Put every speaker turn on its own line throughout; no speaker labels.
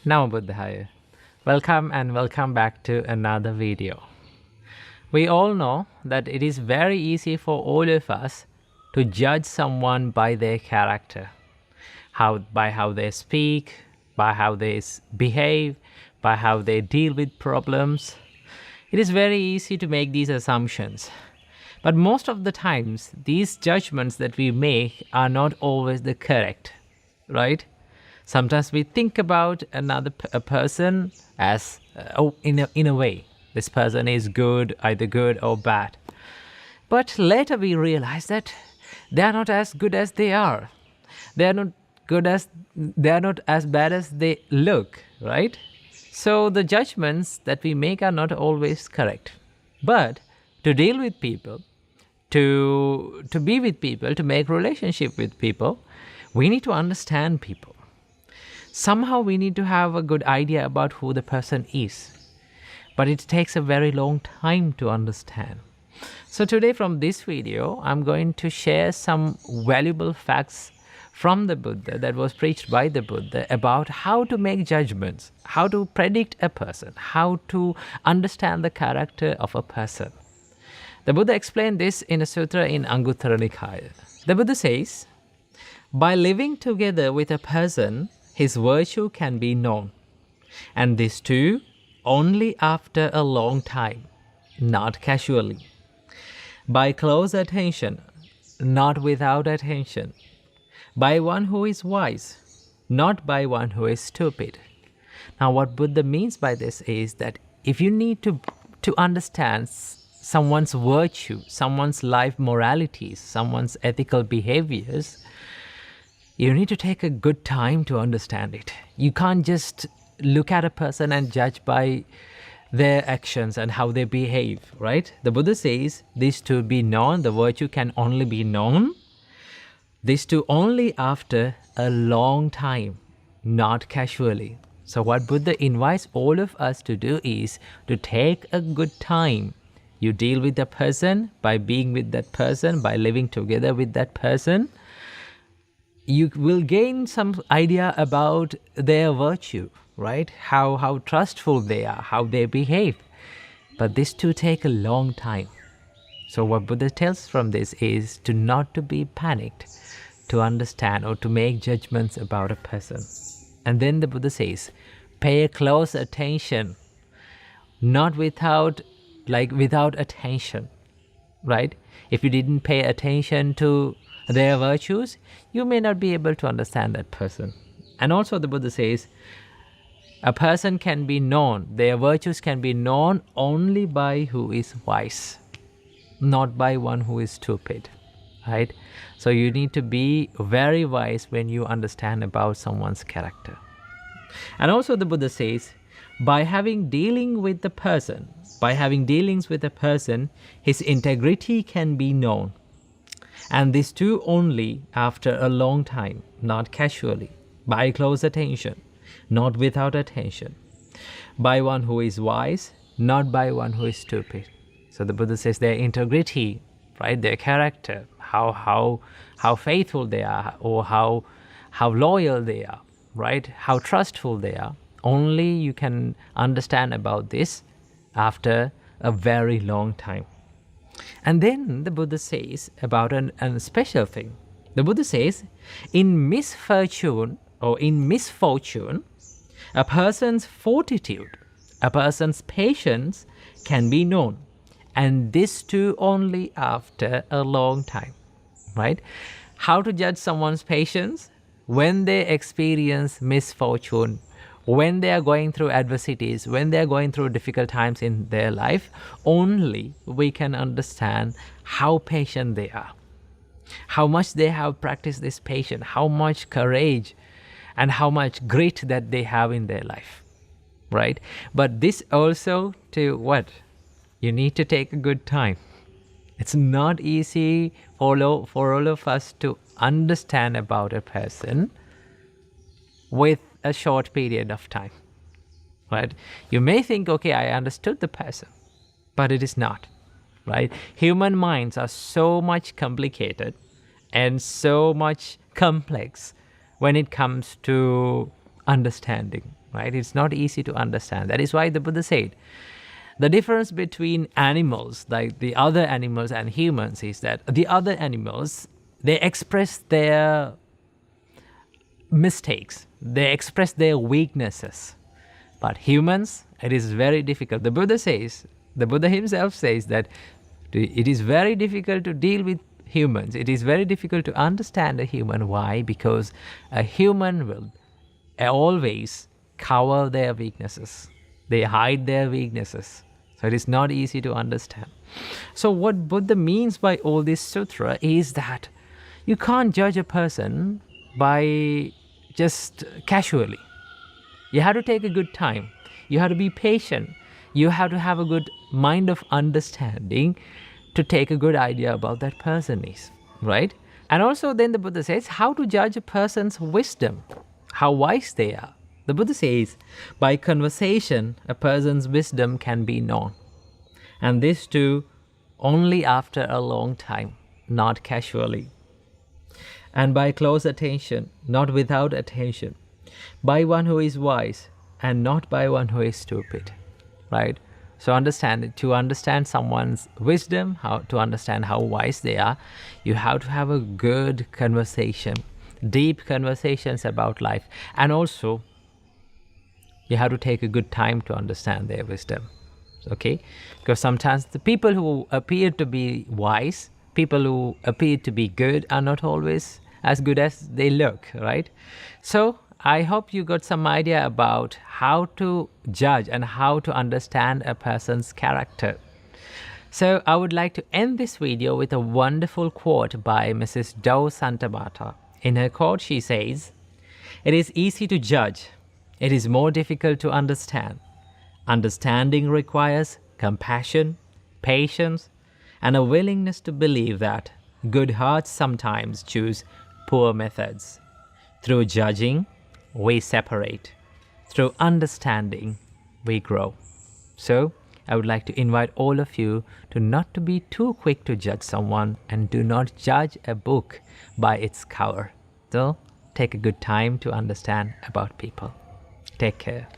Namo Buddhaya. Welcome and welcome back to another video. We all know that it is very easy for all of us to judge someone by their character, by how they speak, by how they behave, by how they deal with problems. It is very easy to make these assumptions. But most of the times, these judgments that we make are not always the correct, right? Sometimes we think about a person as, in a way, this person is good, either good or bad. But later we realize that they are not as good as they are. They are not as bad as they look, right? So the judgments that we make are not always correct. But to deal with people, to be with people, to make relationship with people, we need to understand people. Somehow we need to have a good idea about who the person is. But it takes a very long time to understand. So today from this video, I'm going to share some valuable facts from the Buddha that was preached by the Buddha about how to make judgments, how to predict a person, how to understand the character of a person. The Buddha explained this in a sutra in Anguttara Nikaya. The Buddha says, by living together with a person, his virtue can be known, and this too only after a long time, not casually. By close attention, not without attention. By one who is wise, not by one who is stupid. Now what Buddha means by this is that if you need to understand someone's virtue, someone's life moralities, someone's ethical behaviors, you need to take a good time to understand it. You can't just look at a person and judge by their actions and how they behave, right? The Buddha says this to be known, the virtue can only be known, this too only after a long time, not casually. So what Buddha invites all of us to do is to take a good time. You deal with the person by being with that person, by living together with that person. You will gain some idea about their virtue, right? How trustful they are, how they behave. But this too take a long time. So what Buddha tells from this is to not to be panicked, to understand or to make judgments about a person. And then the Buddha says, pay close attention, not without attention, right? If you didn't pay attention to their virtues, you may not be able to understand that person. And also the Buddha says, a person can be known, their virtues can be known only by who is wise, not by one who is stupid, right? So you need to be very wise when you understand about someone's character. And also the Buddha says, by having dealings with a person, his integrity can be known. And this too only after a long time, not casually, by close attention, not without attention, by one who is wise, not by one who is stupid. So the Buddha says their integrity, right, their character, how faithful they are, or how loyal they are, right, how trustful they are, only you can understand about this after a very long time. And then the Buddha says about a special thing. The Buddha says, in misfortune, a person's fortitude, a person's patience can be known. And this too only after a long time, right? How to judge someone's patience? When they experience misfortune, when they are going through adversities, when they are going through difficult times in their life, only we can understand how patient they are, how much they have practiced this patience, how much courage and how much grit that they have in their life, right? But this also to what? You need to take a good time. It's not easy for all of us to understand about a person with a short period of time, right? You may think, okay, I understood the person, but it is not, right? Human minds are so much complicated and so much complex when it comes to understanding. right? It's not easy to understand. That is why the Buddha said, the difference between animals, like the other animals and humans, is that the other animals, they express their mistakes, they express their weaknesses. But humans, it is very difficult. The Buddha himself says that it is very difficult to deal with humans. It is very difficult to understand a human. Why? Because a human will always cover their weaknesses. They hide their weaknesses. So it is not easy to understand. So what Buddha means by all this sutra is that you can't judge a person by just casually. You have to take a good time. You have to be patient. You have to have a good mind of understanding to take a good idea about that person is, right? And also then the Buddha says how to judge a person's wisdom, how wise they are. The Buddha says, by conversation, a person's wisdom can be known. And this too, only after a long time, not casually. And by close attention, not without attention. By one who is wise, and not by one who is stupid, right? So to understand someone's wisdom, to understand how wise they are, you have to have a good conversation, deep conversations about life. And also, you have to take a good time to understand their wisdom, okay? Because sometimes the people who appear to be wise, people who appear to be good are not always as good as they look, right? So I hope you got some idea about how to judge and how to understand a person's character. So I would like to end this video with a wonderful quote by Mrs. Dou Santabata. In her quote, she says, "It is easy to judge. It is more difficult to understand. Understanding requires compassion, patience, and a willingness to believe that good hearts sometimes choose poor methods. Through judging, we separate. Through understanding, we grow." So, I would like to invite all of you to not to be too quick to judge someone, and do not judge a book by its cover. So, take a good time to understand about people. Take care.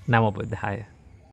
Namo Buddhaya.